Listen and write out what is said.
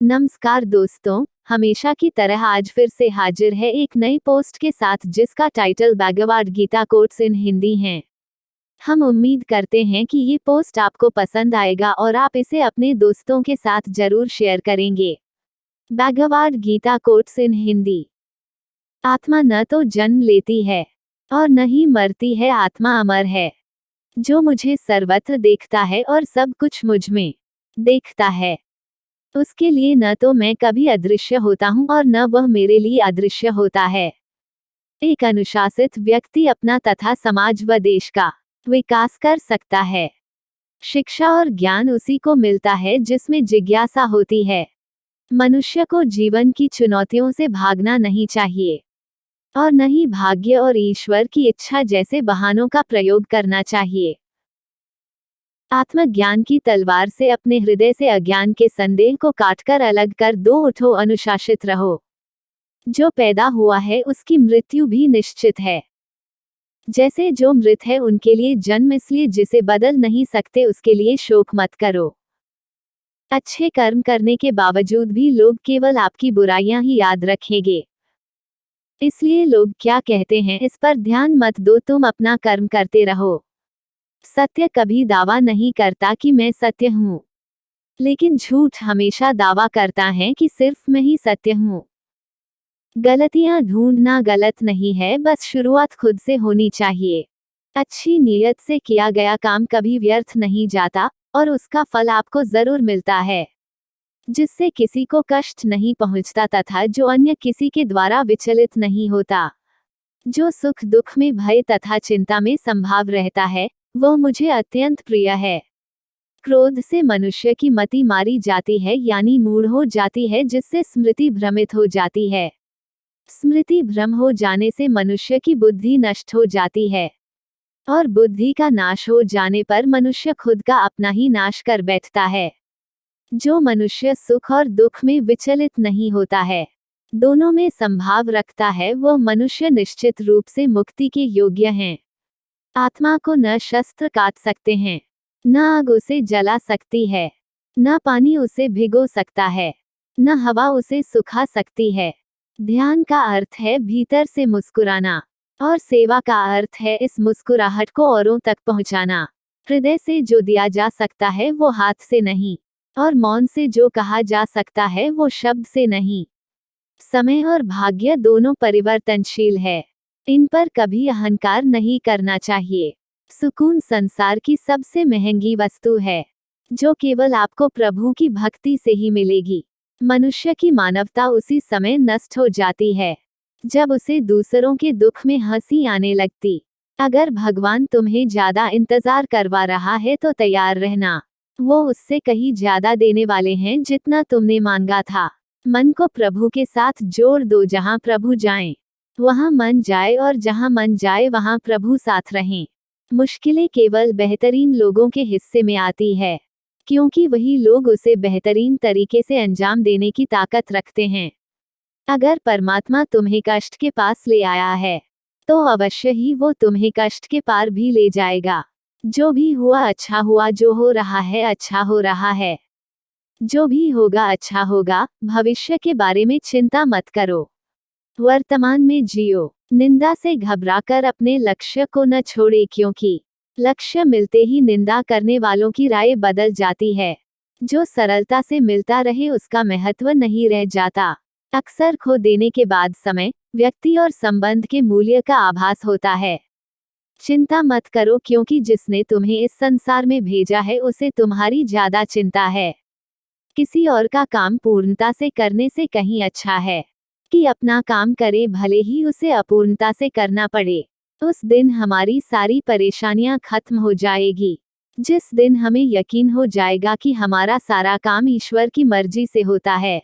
नमस्कार दोस्तों, हमेशा की तरह आज फिर से हाजिर है एक नई पोस्ट के साथ जिसका title Bhagavad Gita quotes in Hindi है। हम उम्मीद करते हैं कि ये पोस्ट आपको पसंद आएगा और आप इसे अपने दोस्तों के साथ जरूर शेयर करेंगे। Bhagavad Gita quotes in Hindi. आत्मा न तो जन्म लेती है और न ही मरती है, आत्मा अमर है। जो मुझे सर्वत्र देखता है और सब कुछ मुझ में देखता है, उसके लिए न तो मैं कभी अदृश्य होता हूँ और न वह मेरे लिए अदृश्य होता है। एक अनुशासित व्यक्ति अपना तथा समाज व देश का विकास कर सकता है। शिक्षा और ज्ञान उसी को मिलता है जिसमें जिज्ञासा होती है। मनुष्य को जीवन की चुनौतियों से भागना नहीं चाहिए और न ही भाग्य और ईश्वर की इच्छा जैसे बहानों का प्रयोग करना चाहिए। आत्मज्ञान की तलवार से अपने हृदय से अज्ञान के संदेह को काटकर अलग कर दो, उठो, अनुशासित रहो। जो पैदा हुआ है उसकी मृत्यु भी निश्चित है। जैसे जो मृत है उनके लिए जन्म, इसलिए जिसे बदल नहीं सकते उसके लिए शोक मत करो। अच्छे कर्म करने के बावजूद भी लोग केवल आपकी बुराइयां ही याद रखेंगे। इसलिए लोग क्या कहते हैं इस पर ध्यान मत दो, तुम अपना कर्म करते रहो। सत्य कभी दावा नहीं करता कि मैं सत्य हूँ, लेकिन झूठ हमेशा दावा करता है कि सिर्फ मैं ही सत्य हूँ। गलतियां ढूंढना गलत नहीं है, बस शुरुआत खुद से होनी चाहिए। अच्छी नीयत से किया गया काम कभी व्यर्थ नहीं जाता और उसका फल आपको जरूर मिलता है, जिससे किसी को कष्ट नहीं पहुंचता तथा जो अन्य किसी के द्वारा विचलित नहीं होता। जो सुख दुख में, भय तथा चिंता में संभाव रहता है वो मुझे अत्यंत प्रिय है। क्रोध से मनुष्य की मति मारी जाती है, यानी मूढ़ हो जाती है, जिससे स्मृति भ्रमित हो जाती है। स्मृति भ्रम हो जाने से मनुष्य की बुद्धि नष्ट हो जाती है और बुद्धि का नाश हो जाने पर मनुष्य खुद का अपना ही नाश कर बैठता है। जो मनुष्य सुख और दुख में विचलित नहीं होता है, दोनों में संभाव रखता है, वो मनुष्य निश्चित रूप से मुक्ति के योग्य हैं। आत्मा को न शस्त्र काट सकते हैं, न आग उसे जला सकती है, न पानी उसे भिगो सकता है, न हवा उसे सुखा सकती है। ध्यान का अर्थ है भीतर से मुस्कुराना और सेवा का अर्थ है इस मुस्कुराहट को औरों तक पहुंचाना। हृदय से जो दिया जा सकता है वो हाथ से नहीं, और मौन से जो कहा जा सकता है वो शब्द से नहीं। समय और भाग्य दोनों परिवर्तनशील है, इन पर कभी अहंकार नहीं करना चाहिए। सुकून संसार की सबसे महंगी वस्तु है, जो केवल आपको प्रभु की भक्ति से ही मिलेगी। मनुष्य की मानवता उसी समय नष्ट हो जाती है जब उसे दूसरों के दुख में हंसी आने लगती। अगर भगवान तुम्हें ज्यादा इंतजार करवा रहा है तो तैयार रहना, वो उससे कहीं ज्यादा देने वाले हैं जितना तुमने मांगा था। मन को प्रभु के साथ जोड़ दो, जहाँ प्रभु जाएं वहाँ मन जाए और जहाँ मन जाए वहाँ प्रभु साथ रहें। मुश्किलें केवल बेहतरीन लोगों के हिस्से में आती है, क्योंकि वही लोग उसे बेहतरीन तरीके से अंजाम देने की ताकत रखते हैं। अगर परमात्मा तुम्हें कष्ट के पास ले आया है तो अवश्य ही वो तुम्हें कष्ट के पार भी ले जाएगा। जो भी हुआ अच्छा हुआ, जो हो रहा है अच्छा हो रहा है, जो भी होगा अच्छा होगा। भविष्य के बारे में चिंता मत करो, वर्तमान में जियो। निंदा से घबराकर अपने लक्ष्य को न छोड़े, क्योंकि लक्ष्य मिलते ही निंदा करने वालों की राय बदल जाती है। जो सरलता से मिलता रहे उसका महत्व नहीं रह जाता। अक्सर खो देने के बाद समय, व्यक्ति और संबंध के मूल्य का आभास होता है। चिंता मत करो, क्योंकि जिसने तुम्हें इस संसार में भेजा है उसे तुम्हारी ज्यादा चिंता है। किसी और का काम पूर्णता से करने से कहीं अच्छा है कि अपना काम करे, भले ही उसे अपूर्णता से करना पड़े। उस दिन हमारी सारी परेशानियां खत्म हो जाएगी, जिस दिन हमें यकीन हो जाएगा कि हमारा सारा काम ईश्वर की मर्जी से होता है।